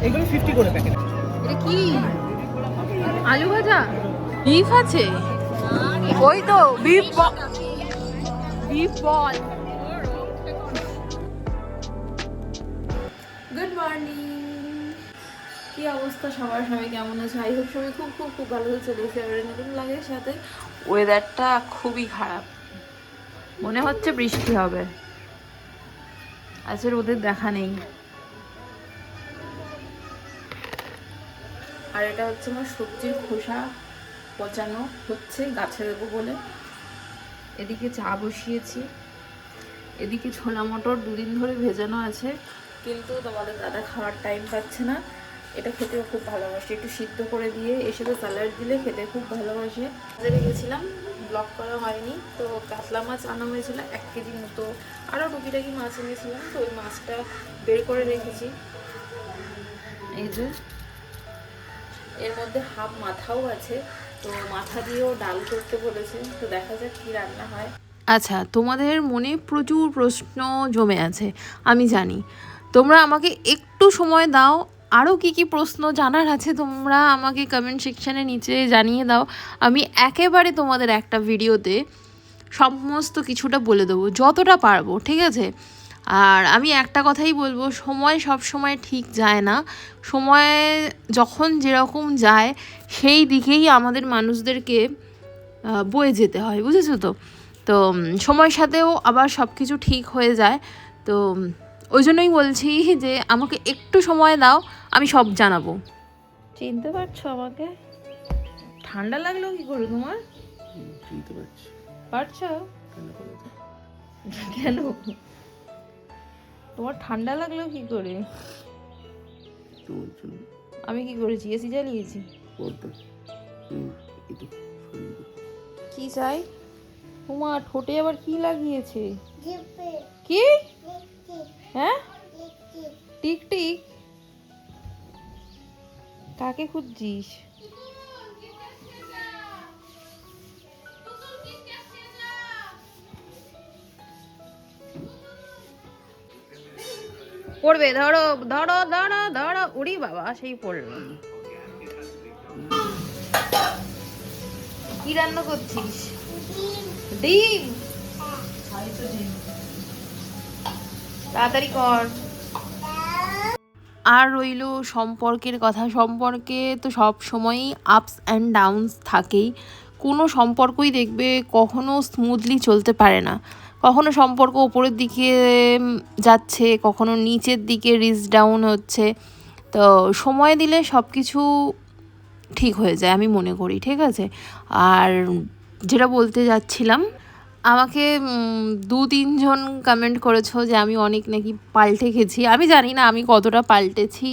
এগুলো 50 করে প্যাকেট। এটা কি আলু ভাজা বিফ আছে ওই তো বিফ বল গুড মর্নিং কি অবস্থা সবার সবাই কেমন আছে আই হোপ সবাই খুব খুব খুব ভালো চলে এসেছে আর নতুন লাগে সাথে ওয়েদারটা খুবই খারাপ মনে হচ্ছে বৃষ্টি হবে আজকে রোদের দেখা নেই আর এটা হচ্ছে আমার সবজির খোসা পচানো হচ্ছে গাছে দেবো বলে এদিকে চা বসিয়েছি এদিকে ছোলা মটর দুদিন ধরে ভেজানো আছে কিন্তু তোমাদের দাদা খাওয়ার টাইম পাচ্ছে না এটা খেতেও খুব ভালোবাসে একটু সিদ্ধ করে দিয়ে এর সাথে স্যালাড দিলে খেতে খুব ভালোবাসে বাজারে গেছিলাম ব্লগ করা হয়নি তো কাতলা মাছ আনা হয়েছিল 1 কেজি মতো আরও টুকিটাকি মাছ এনেছিলাম তো ওই মাছটা বের করে রেখেছি এই যে এর মধ্যে হাফ মাথাও আছে তো মাথা দিয়েও ডাল করতে বলেছে তো দেখা যাক কি রান্না হয় আচ্ছা তোমাদের মনে প্রচুর প্রশ্ন জমে আছে আমি জানি তোমরা আমাকে একটু সময় দাও আরও কি কি প্রশ্ন জানার আছে তোমরা আমাকে কমেন্ট সেকশানে নিচে জানিয়ে দাও আমি একেবারে তোমাদের একটা ভিডিওতে সমস্ত কিছুটা বলে দেবো যতটা পারবো ঠিক আছে আর আমি একটা কথাই বলবো সময় সব সময় ঠিক যায় না সময় যখন যেরকম যায় সেই দিকেই আমাদের মানুষদেরকে বয়ে যেতে হয় বুঝেছো তো তো সময়ের সাথেও আবার সব কিছু ঠিক হয়ে যায় তো ওই জন্যই বলছি যে আমাকে একটু সময় দাও আমি সব জানাবো চিনতে পারছো আমাকে ঠান্ডা লাগলো কি করে তোমার চিনতে পারছি পারছো কেন তোমার ঠান্ডা লাগলো কি করে আমি কি করেছি এসি জ্বালিয়েছি কি চাই তোমার ঠোঁটে আবার কি লাগিয়েছে কি হ্যাঁ টিক টিক কাকে খুঁজছিস পড়বে ধরো ধরো ধরো ধরো উড়ি বাবা সেই পড়লো কি রান্না করছিস ডিম তাড়াতাড়ি কর আর রইল সম্পর্কের কথা সম্পর্কে তো সব সময়ই আপস অ্যান্ড ডাউনস থাকেই কোনো সম্পর্কই দেখবে কখনো স্মুথলি চলতে পারে না কখনো সম্পর্ক ওপরের দিকে যাচ্ছে কখনো নিচের দিকে রিচ ডাউন হচ্ছে তো সময় দিলে সব কিছু ঠিক হয়ে যায় আমি মনে করি ঠিক আছে আর যেটা বলতে যাচ্ছিলাম আমাকে 2-3 জন কমেন্ট করেছো যে আমি অনেক নাকি পাল্টে গেছি আমি জানি না আমি কতটা পাল্টেছি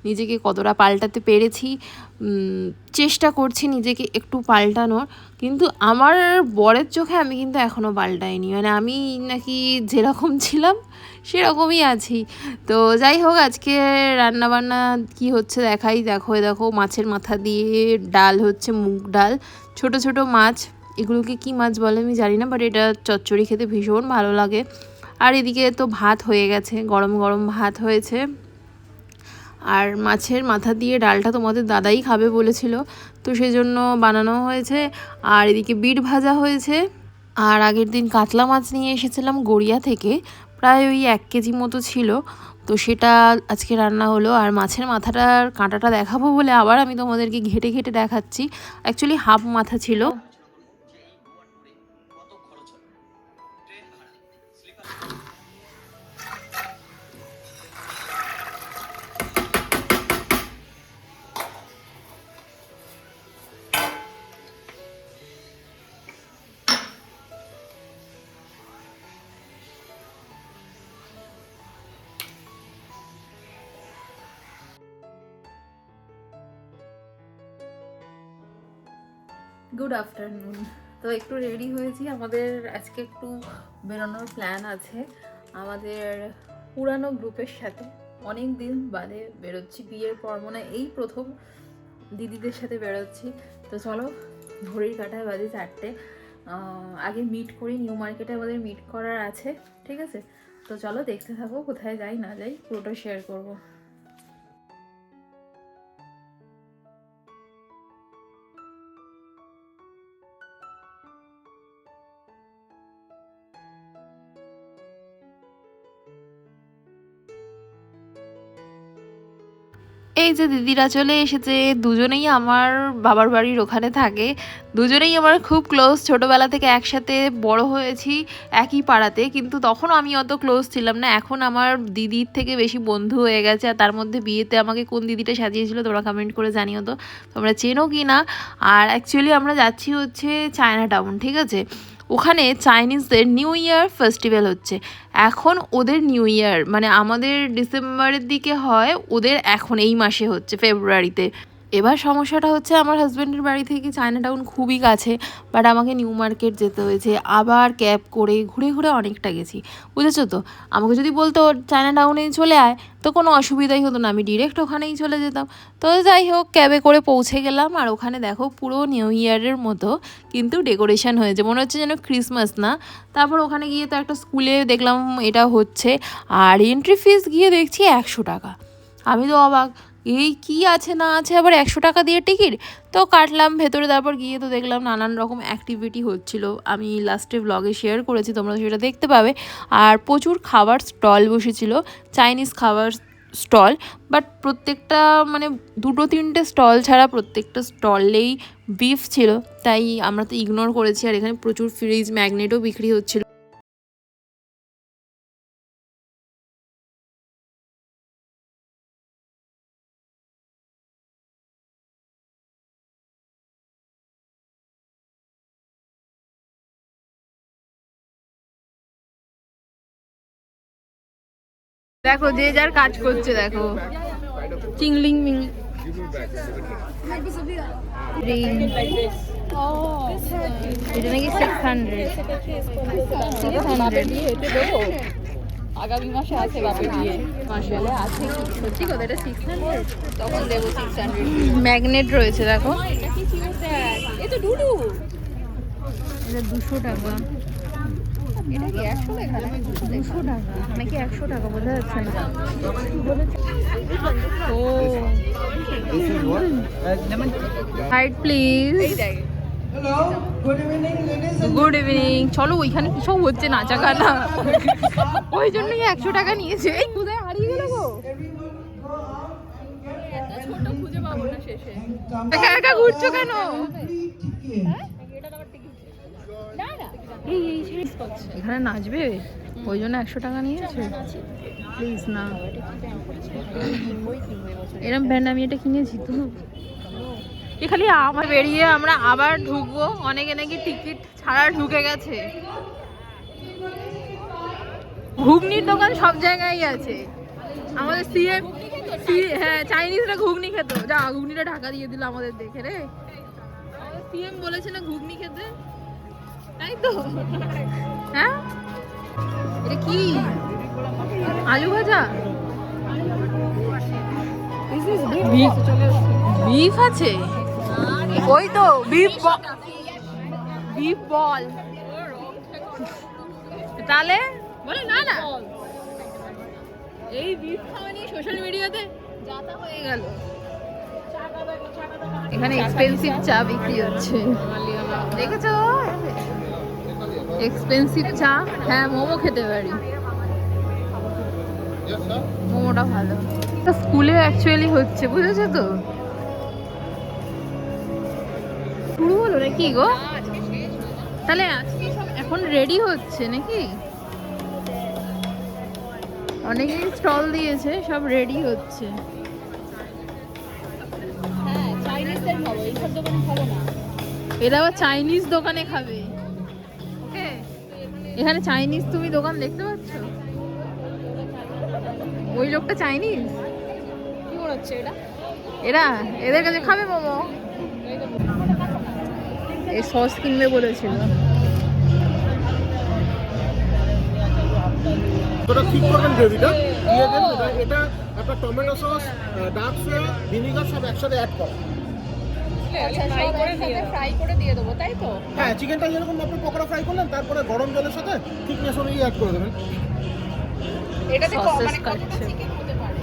নিজেকে কতটা পাল্টাতে পেরেছি চেষ্টা করছি নিজেকে একটু পাল্টানোর কিন্তু আমার বরের চোখে আমি কিন্তু এখনও পাল্টাইনি মানে আমি নাকি যেরকম ছিলাম সেরকমই আছি তো যাই হোক আজকে রান্নাবান্না কি হচ্ছে দেখো মাছের মাথা দিয়ে ডাল হচ্ছে মুগ ডাল ছোট ছোট মাছ এগুলোকে কি মাছ বলে আমি জানি না বাট এটা চচ্চড়ি খেতে ভীষণ ভালো লাগে আর এদিকে তো ভাত হয়ে গেছে গরম গরম ভাত হয়েছে আর মাছের মাথা দিয়ে ডালটা তোমাদের দাদাই খাবে বলেছিল তো সেজন্য বানানো হয়েছে আর এদিকে বিট ভাজা হয়েছে আর আগের দিন কাতলা মাছ নিয়ে এসেছিলাম গড়িয়া থেকে প্রায় ওই 1 কেজি মতো ছিল তো সেটা আজকে রান্না হলো আর মাছের মাথাটার কাঁটাটা দেখাবো বলে আবার আমি তোমাদেরকে ঘেটে ঘেটে দেখাচ্ছি অ্যাকচুয়ালি হাফ মাথা ছিল গুড আফটারনুন তো একটু রেডি হয়েছি আমাদের আজকে একটু বেরোনোর প্ল্যান আছে আমাদের পুরানো গ্রুপের সাথে অনেক দিন বাদে বেরোচ্ছি বিয়ের পর মনে এই প্রথম দিদিদের সাথে বেরোচ্ছি তো চলো ঘড়ির কাঁটায় বাজে 4টে আগে মিট করি নিউ মার্কেটে আমাদের মিট করার আছে ঠিক আছে তো চলো দেখতে থাকো কোথায় যাই না যাই পুরোটা শেয়ার করবো এই যে দিদিরা চলে এসেছে, দুজনেই আমার বাবার বাড়ির ওখানে থাকে, দুজনেই আমার খুব ক্লোজ, ছোটোবেলা থেকে একসাথে বড় হয়েছি একই পাড়াতে, কিন্তু তখনও আমি অত ক্লোজ ছিলাম না। এখন আমার দিদির থেকে বেশি বন্ধু হয়ে গেছে। আর তার মধ্যে বিয়েতে আমাকে কোন দিদিটা সাজিয়েছিল তোমরা কমেন্ট করে জানিও তো তোমরা চেনো কি না। আর অ্যাকচুয়ালি আমরা যাচ্ছি হচ্ছে চায়না টাউন, ঠিক আছে? ওখানে চাইনিজদের নিউ ইয়ার ফেস্টিভ্যাল হচ্ছে। এখন ওদের নিউ ইয়ার মানে আমাদের ডিসেম্বরের দিকে হয়, ওদের এখন এই মাসে হচ্ছে ফেব্রুয়ারিতে। এবার সমস্যাটা হচ্ছে আমার হাজব্যান্ডের বাড়ি থেকে চায়না টাউন খুবই কাছে, বাট আমাকে নিউ মার্কেট যেতে হয়েছে, আবার ক্যাব করে ঘুরে ঘুরে অনেকটা গেছি, বুঝেছো তো? আমাকে যদি বলতো চায়না টাউনে চলে আয় তো কোনো অসুবিধাই হতো না, আমি ডিরেক্ট ওখানেই চলে যেতাম। তো যাই হোক, ক্যাবে করে পৌঁছে গেলাম। আর ওখানে দেখো পুরো নিউ ইয়ারের মতো কিন্তু ডেকোরেশন হয়েছে, মনে হচ্ছে যেন ক্রিসমাস না। তারপর ওখানে গিয়ে তো একটা স্কুলে দেখলাম এটা হচ্ছে, আর এন্ট্রি ফিস গিয়ে দেখছি 100 টাকা। আমি তো অবাক, এই কি আছে না আছে আবার 100 টাকা দিয়ে টিকিট। তো কাটলাম ভেতরে, তারপর গিয়ে তো দেখলাম নানান রকম অ্যাক্টিভিটি হচ্ছিল, আমি লাস্টে ব্লগে শেয়ার করেছি, তোমরা সেটা দেখতে পাবে। আর প্রচুর খাবার স্টল বসেছিল, চাইনিজ খাবার স্টল, বাট প্রত্যেকটা মানে 2-3টে স্টল ছাড়া প্রত্যেকটা স্টলেই বিফ ছিল, তাই আমরা তো ইগনোর করেছি। আর এখানে প্রচুর ফ্রিজ ম্যাগনেটও বিক্রি হচ্ছিল। দেখো যে যার কাজ করছে, দেখো চিংলিং মিং এটা নাকি 600 আগামী মাসে আছে বাপের বিয়ে, মাসে আছে কি সত্যি কথা, এটা 600 তখন দেবো 600। ম্যাগনেট রয়েছে দেখো, এটা কি ছিল দেখ, এ তো ডুডু, এটা 200 টাকা। এটা কি 100 লেখা নাকি 200 টাকা নাকি 100 টাকা বোঝা যাচ্ছে না। ও হাইট প্লিজ। এই দেখ, গুড ইভিনিং। চলো ওইখানে কি সব হচ্ছে নাচা গানা, ওই জন্যই 100 টাকা নিয়েছে। এই কোথায় হারিয়ে গেল গো, এত ছোট খুঁজে পাবো না শেষে। একা একা ঘুরছো কেন? না না, এই এখানে নাচবে ওই জন্য 100 টাকা নিয়েছে। প্লিজ না, এরম ব্যান্ড আমি এটা কিনেছি তো। খালি আমার বেরিয়ে আমরা আবার ঢুকবো, অনেকে নাকি টিকিট ছাড়া ঢুকে গেছে। ঘুগনির দোকান সব জায়গায় আছে। আমাদের সিএম, হ্যাঁ চাইনিজরা ঘুগনি খেত, যা ঘুগনিটা ঢাকা দিয়ে দিল আমাদের দেখে রে। সিএম বলেছে না ঘুগনি খেতে, তাই তো? হ্যাঁ এটা কি আলু ভাজা, বিফ আছে, ওই তো বিফ বল তাহলে বলে না না, এই বিফ খাওয়া নিয়ে সোশ্যাল মিডিয়াতে যাতা হয়ে গেল। এখানে এক্সপেন্সিভ চা বিক্রি হচ্ছে, দেখেছো? এক্সপেন্সিভ চা। হ্যাঁ মোমো খেতে পারি, মোমোটা ভালো। স্কুলে অ্যাকচুয়ালি হচ্ছে, বুঝেছো তো? শুরু হলো নাকি গো? তাহলে আজকে সব এখন রেডি হচ্ছে নাকি? অনেকেই স্টল দিয়েছে, সব রেডি হচ্ছে। হ্যাঁ চাইনিজদের খাবো, এইসব দোকানে খাবো না। এরা আবার চাইনিজ দোকানে খাবে। ওকে, এখানে চাইনিজ তুমি দোকান দেখতে পাচ্ছ? ওই লোকটা চাইনিজ, কি মনে হচ্ছে এটা? এরা এদের কাছে খাবে মোমো। এই সস কিনবে বলেছিল। ওটা ঠিক করবেন গ্রেভিটা দিয়ে দেন, এটা একটা tomato sauce, dark soya, vinegar সব একসাথে অ্যাড করা। ফ্রাই করে দিয়ে দেবো, তাই তো? হ্যাঁ চিকেনটা যেরকম আপনি পকোড়া ফ্রাই করলেন, তারপরে গরম জলের সাথে থিকনেস অনুযায়ী অ্যাড করে দেবেন। এটাতে Sauces মানে কতটা কাটছে। চিকেন হতে পারে?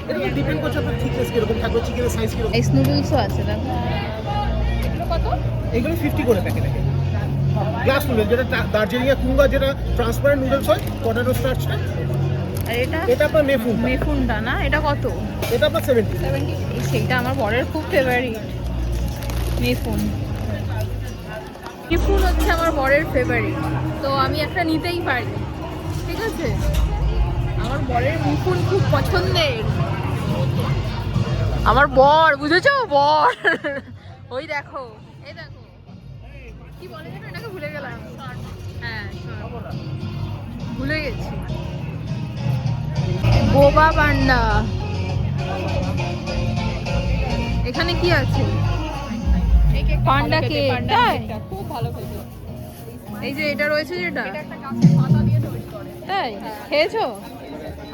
এটা ডিপেন্ড করছে আপনার থিকনেস কিরকম থাকবে, চিকেনের সাইজ কিরকম। রাইস নুডলসও আছে দেখো। এগুলো কত? এগুলো 50 করে প্যাকেট আছে। গ্লাস নুডলস যেটা দার্জিলিংয়ে কুঙ্গা, যেটা ট্রান্সপারেন্ট নুডলস হয়, পটেটো স্টার্চটা আর এটা এটা আপনার মেফুন, মেফুনটা না, এটা কত? এটা আপনার 70। সেইটা আমার বরের খুব ফেভারিট, মেফুন। মেফুন হচ্ছে আমার বরের ফেভারিট, তো আমি একটা নিতেই পারি, ঠিক আছে? আমার বরের মেফুন খুব পছন্দের। আমার বর, বুঝেছো? বর ওই দেখো, এই দেখো কি বলে যেন এটাকে, ভুলে গেলাম। হ্যাঁ ভুলে গেছি। বোবা পান্ডা, এখানে কি আছে? পান্ডা কেক, তাই? খুব ভালো খেতে। এই যে এটা রয়েছে, যেটা তাই খেয়েছো?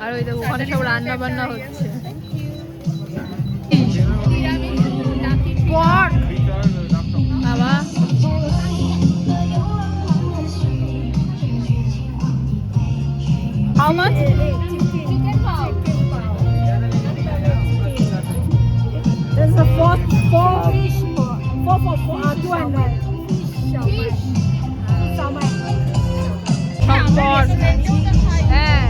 আর ওই দেখো ওখানে সব রান্না বান্না হচ্ছে। পট বাবা, how much? There's a four, 200. Salmon. সব পট, হ্যাঁ।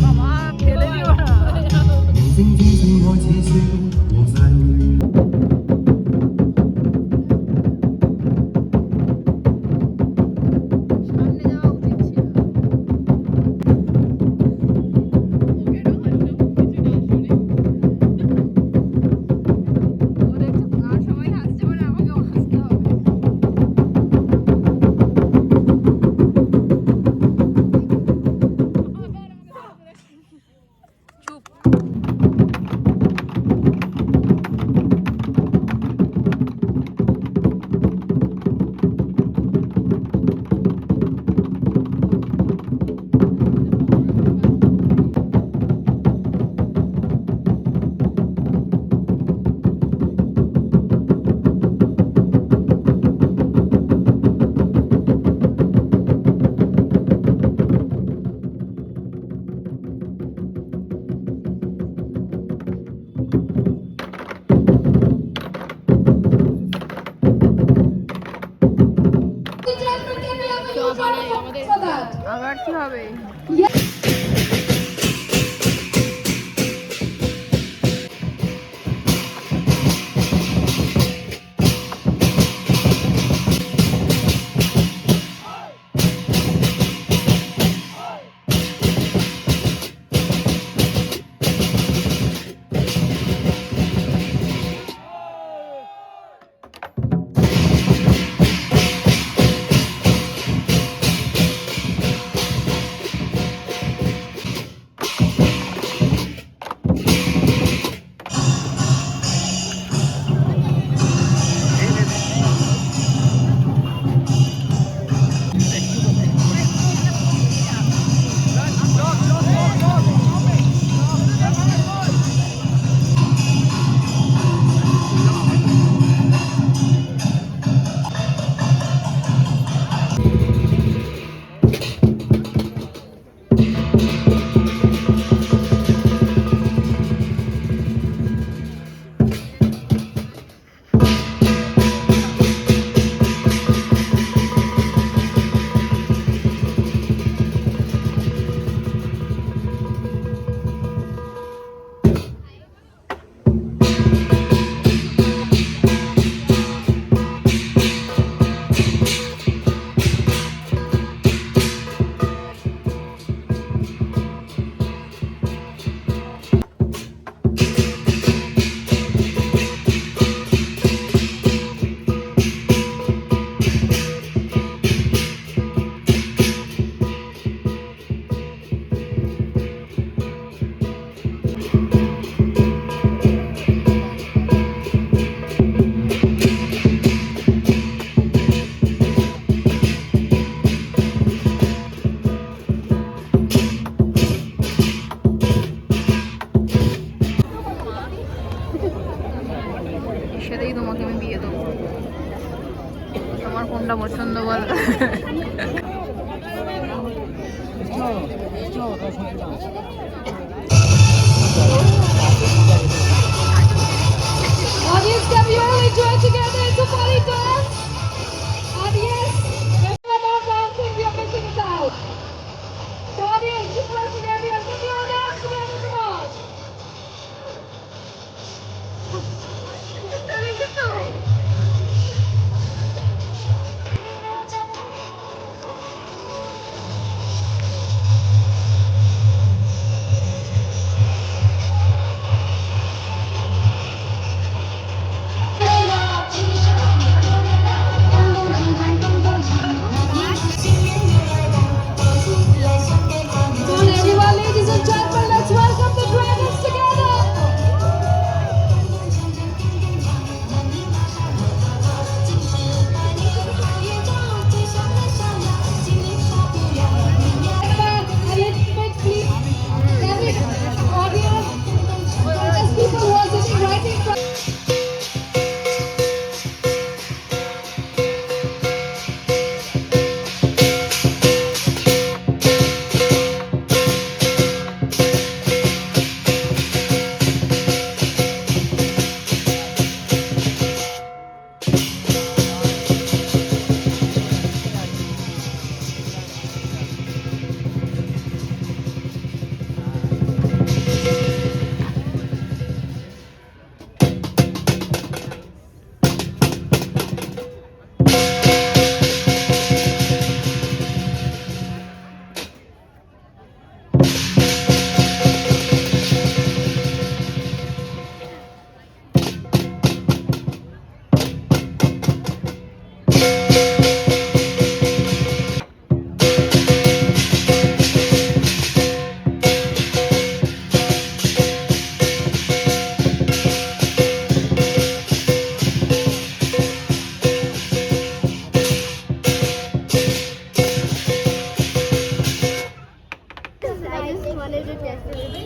বাবা ফেলে দিও না। সামনে যাওয়া উচিত ছিল। ও দেখছে আর সবাই হাসছে বলে আমাকেও হাসতে হবে। চুপ। আবার কি হবে? সাথেই তোমাকে আমি বিয়ে দেবো। তোমার কোনটা পছন্দ বল? Audience, can we all enjoy together? It's a party dance. Audience, there's no more dancing. We are missing it out. So audience, just listen everyone. Can we all dance together? Come on. There we go. Come on, everyone, ladies and gentlemen, let's welcome the dragons together. People who are sitting right in front.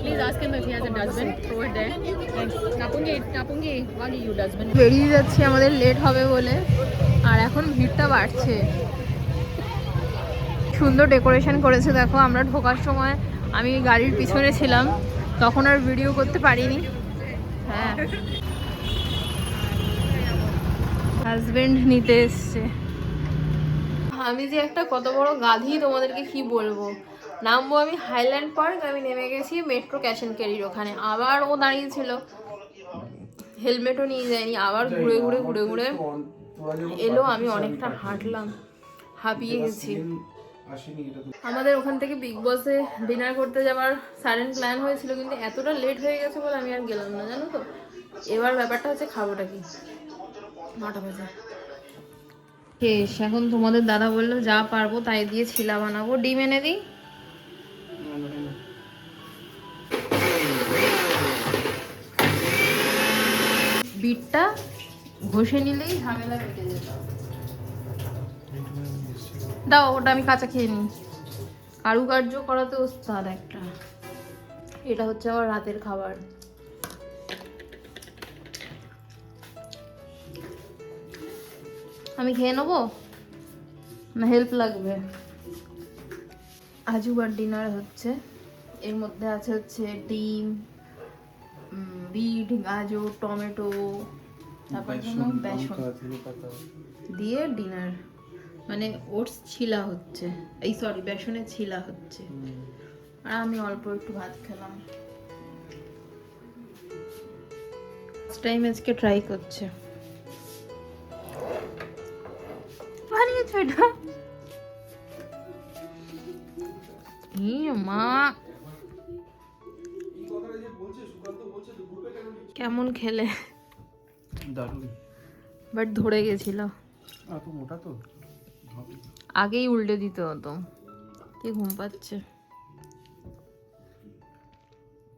Please ask him if he has a dustbin. Throw it there. Thanks. Napungi, why you dustbin? বেরিয়ে যাচ্ছি আমাদের late হবে বলে, আর এখন ভিড়টা বাড়ছে। সুন্দর decoration করেছে দেখো। আমরা ঢোকার সময় আমি গাড়ির পিছনে ছিলাম, তখন আর ভিডিও করতে পারিনি। হ্যাঁ, হাজবেন্ড নিতে এসছে। আমি যে একটা কত বড় গাধি তোমাদেরকে কি বলবো। নামবো আমি হাইল্যান্ড পার্ক, আমি নেমে গেছি মেট্রো ক্যাশ অ্যান্ড ক্যারির ওখানে। আবার ও দাঁড়িয়েছিল, হেলমেটও নিয়ে যায়নি। আবার ঘুরে ঘুরে ঘুরে ঘুরে এলো। আমি অনেকটা হাঁটলাম, হাঁপিয়ে গেছি। আমাদের ওখান থেকে বিগ বসে ডিনার করতে যাওয়ার সাডেন প্ল্যান হয়েছিল, কিন্তু এতটা লেট হয়ে গেছে বলে আমি আর গেলাম না, জানো তো। এবার ব্যাপারটা হচ্ছে খাবোটা কি, 9টা বাজে। শেষ। এখন তোমাদের দাদা বললো যা পারবো তাই দিয়ে ছিলা বানাবো। ডিম এনে দিই। বিটটা ঘষে নিলেই ঝামেলা মিটে যেত। দাও, ওটা আমি কাঁচা খেয়ে নিই। কারুকার্য করাতে ওস্তাদ একটা। এটা হচ্ছে আমার রাতের খাবার। আমি খেয়ে নেবো না হেল্প লাগবে? আজুবার ডিনার হচ্ছে। এর মধ্যে আছে হচ্ছে ডিম, বিট, গাজর, টমেটো, তারপর বেসন দিয়ে ডিনার, মানে ওটস ছিলা হচ্ছে, এই সরি বেসনের ছিলা হচ্ছে। আর আমি অল্প একটু ভাত খেলাম। ফার্স্ট টাইম আজকে ট্রাই করছে। বানিয়েছো এটা? মা কেমন খেলে? দারুণ, বাট ধরে গেছিল। এত মোটা তো আগেই উল্টে দিতে হতো। কি ঘুম পাচ্ছে।